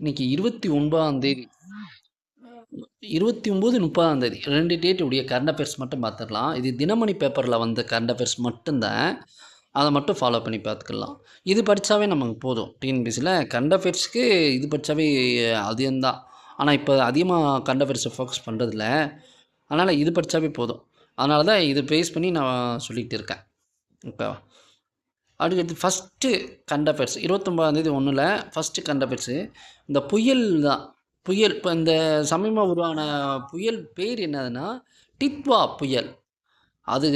இன்னைக்கு 29ஆம் தேதி 29, 30ஆம் தேதி 2 டேட் உடைய கரண்ட் அஃபேர்ஸ் மட்டும் பார்த்துடலாம். இது தினமணி பேப்பரில் வந்த கரண்ட் அஃபேர்ஸ் மட்டும்தான். அதை மட்டும் ஃபாலோ பண்ணி பார்த்துக்கலாம். இது படித்தாவே நமக்கு போதும். டிஎன்பிஎஸ்சியில் கரண்ட் அஃபேர்ஸ்க்கு இது படித்தாவே அதிகம்தான். ஆனால் இப்போ அதிகமாக கரண்ட் அஃபேர்ஸை ஃபோக்கஸ் பண்ணுறதில்ல. அதனால் இது படித்தாவே போதும். அதனால தான் இது பேஸ் பண்ணி நான் சொல்லிகிட்டு இருக்கேன். ஓகேவா? அடுத்து ஃபஸ்ட்டு கரண்ட் அஃபேர்ஸ் 29ஆம் தேதி ஒன்றில் ஃபஸ்ட்டு கரண்ட் அஃபேர்ஸு இந்த புயல் தான். புயல் இப்போ இந்த சமீபமாக உருவான புயல் பேர் என்னதுன்னா டிட்வா புயல். அது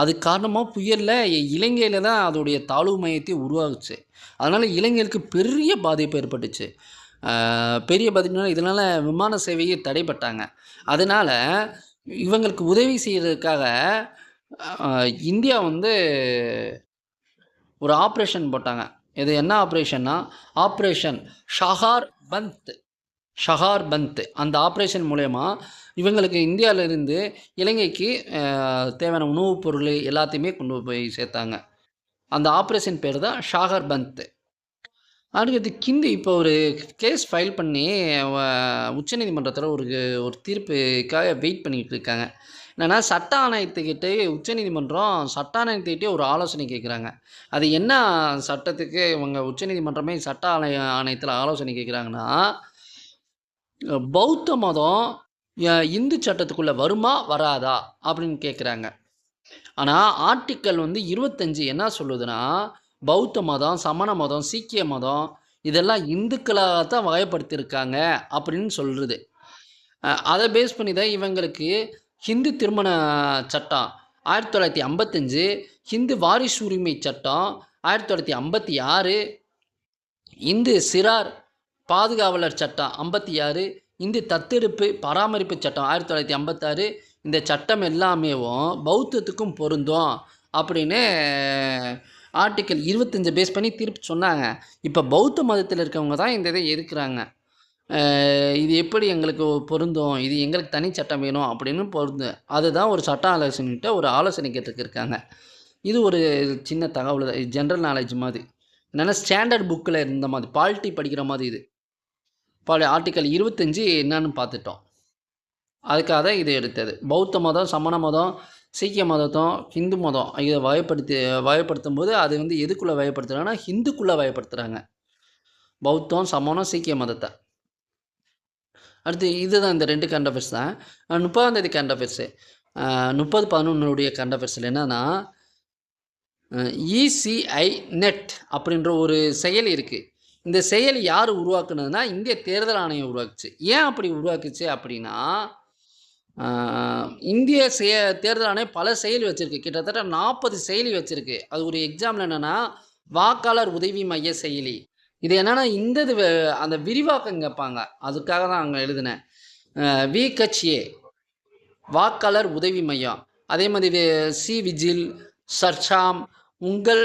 அது காரணமாக புயலில் இலங்கையில் தான் அதோடைய தாழ்வு மையத்தை உருவாகுச்சு. அதனால் இலங்கைக்கு பெரிய பாதிப்பு ஏற்பட்டுச்சு. பெரிய பாதிப்புனால இதனால் விமான சேவையை தடைப்பட்டாங்க. அதனால் இவங்களுக்கு உதவி செய்கிறதுக்காக இந்தியா வந்து ஒரு ஆப்ரேஷன் போட்டாங்க. இது என்ன ஆப்ரேஷன்னா ஆப்ரேஷன் ஷஹார் பந்த். அந்த ஆப்ரேஷன் மூலயமா இவங்களுக்கு இந்தியாவிலேருந்து இலங்கைக்கு தேவையான உணவுப் பொருள் எல்லாத்தையுமே கொண்டு போய் சேர்த்தாங்க. அந்த ஆப்ரேஷன் பேர் தான் ஷாகர் பந்த். அடுத்தது இப்போ ஒரு கேஸ் ஃபைல் பண்ணி உச்சநீதிமன்றத்தில் ஒரு தீர்ப்புக்காக வெயிட் பண்ணிக்கிட்டு இருக்காங்க. என்னென்னா சட்ட ஆணையத்துக்கிட்டே உச்சநீதிமன்றம் சட்ட ஆணையத்துக்கிட்டே ஒரு ஆலோசனை கேட்குறாங்க. அது என்ன சட்டத்துக்கு இவங்க உச்சநீதிமன்றமே சட்ட ஆணையத்தில் ஆலோசனை கேட்குறாங்கன்னா, பௌத்த மதம் இந்து சட்டத்துக்குள்ளே வருமா வராதா அப்படின்னு கேட்குறாங்க. ஆனால் ஆர்டிக்கல் 25 என்ன சொல்லுதுன்னா, பௌத்த மதம், சமண மதம், சீக்கிய மதம் இதெல்லாம் இந்துக்களாகத்தான் வகைப்படுத்தியிருக்காங்க அப்படின்னு சொல்லுது. அதை பேஸ் பண்ணி தான் இவங்களுக்கு ஹிந்து திருமண சட்டம் 1955, ஹிந்து வாரிசு உரிமை சட்டம் 1956, இந்து சிறார் பாதுகாவலர் சட்டம் 56, இந்து தத்தெடுப்பு பராமரிப்பு சட்டம் 1956 இந்த சட்டம் எல்லாமேவும் பௌத்தத்துக்கும் பொருந்தும் அப்படின்னு ஆர்டிக்கல் 25 பேஸ் பண்ணி தீர்ப்பு சொன்னாங்க. இப்போ பௌத்த மதத்தில் இருக்கவங்க தான் இந்த இதை எதிர்க்கிறாங்க. இது எப்படி எங்களுக்கு பொருந்தும், இது எங்களுக்கு தனி சட்டம் வேணும் அப்படின்னு பொருந்தும். அதுதான் ஒரு சட்ட ஆலோசனைகிட்ட ஒரு ஆலோசனை கேட்டுருக்காங்க. இது ஒரு சின்ன தகவல் தான். இது ஜென்ரல் நாலேஜ் மாதிரி. என்னென்னா ஸ்டாண்டர்ட் புக்கில் இருந்த மாதிரி பாலிட்டி படிக்கிற மாதிரி இது. ஆர்டிக்கல் 25 என்னன்னு பார்த்துட்டோம். அதுக்காக தான் இது எடுத்தது. பௌத்த மதம், சமண மதம், சீக்கிய மதத்தும் ஹிந்து மதம் இதை வகைப்படுத்தும் போது அது வந்து எதுக்குள்ளே வகைப்படுத்துகிறாங்கன்னா ஹிந்துக்குள்ளே வகைப்படுத்துகிறாங்க. பௌத்தம், சமணம், சீக்கிய மதத்தை. அடுத்து இதுதான் இந்த 2 கரண்ட் அஃபேர்ஸ் தான். 30ஆம் தேதி கரண்ட் அஃபேர்ஸு 30/11 கரண்ட் அஃபேர்ஸில் என்னென்னா இசிஐ நெட் அப்படின்ற ஒரு செயலி இருக்குது. இந்த செயலி யார் உருவாக்குனதுன்னா இந்திய தேர்தல் ஆணையம் உருவாக்குச்சு. ஏன் அப்படி உருவாக்குச்சு அப்படின்னா, இந்திய தேர்தல் ஆணையம் பல செயலி வச்சுருக்கு. கிட்டத்தட்ட 40 செயலி வச்சுருக்கு. அது ஒரு எக்ஸாம்பிள் என்னென்னா வாக்காளர் உதவி மைய செயலி. இது என்னென்னா அந்த விரிவாக்கம் கேட்பாங்க. அதுக்காக தான் அங்கே எழுதினேன். விகச்ஏ வாக்காளர் உதவி மையம். அதே மாதிரி சி விஜில், சர்ச்சாம், உங்கள்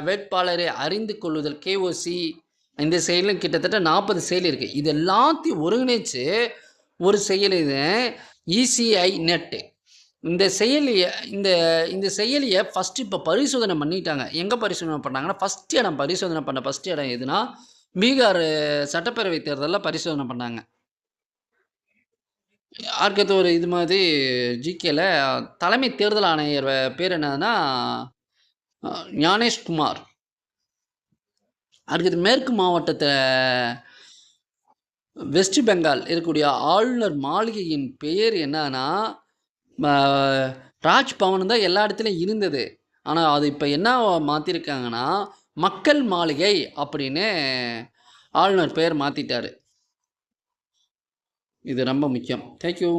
வேட்பாளரை அறிந்து கொள்ளுதல் கேஓசி இந்த செயலும் கிட்டத்தட்ட 40 செயலி இருக்குது. இது எல்லாத்தையும் ஒருங்கிணைச்சு ஒரு செயலி இசிஐ நெட்டு. இந்த செயலியை ஃபஸ்ட்டு இப்போ பரிசோதனை பண்ணிட்டாங்க. எங்கே பரிசோதனை பண்ணாங்கன்னா ஃபஸ்ட் இடம் எதுனா பீகார் சட்டப்பேரவை தேர்தலில் பரிசோதனை பண்ணாங்க. அடுத்தது ஒரு இது மாதிரி ஜிகேல தலைமை தேர்தல் ஆணையர் பேர் என்னதுன்னா ஞானேஷ்குமார். அடுத்தது மேற்கு மாவட்டத்தில் வெஸ்ட் பெங்கால் இருக்கக்கூடிய ஆளுநர் மாளிகையின் பெயர் என்னன்னா ராஜ்பவன் தான் எல்லா இடத்துலையும் இருந்தது. ஆனால் அது இப்போ என்ன மாற்றிருக்காங்கன்னா மக்கள் மாளிகை அப்படின்னு ஆளுநர் பெயர் மாற்றிட்டார். இது ரொம்ப முக்கியம். தேங்க்யூ.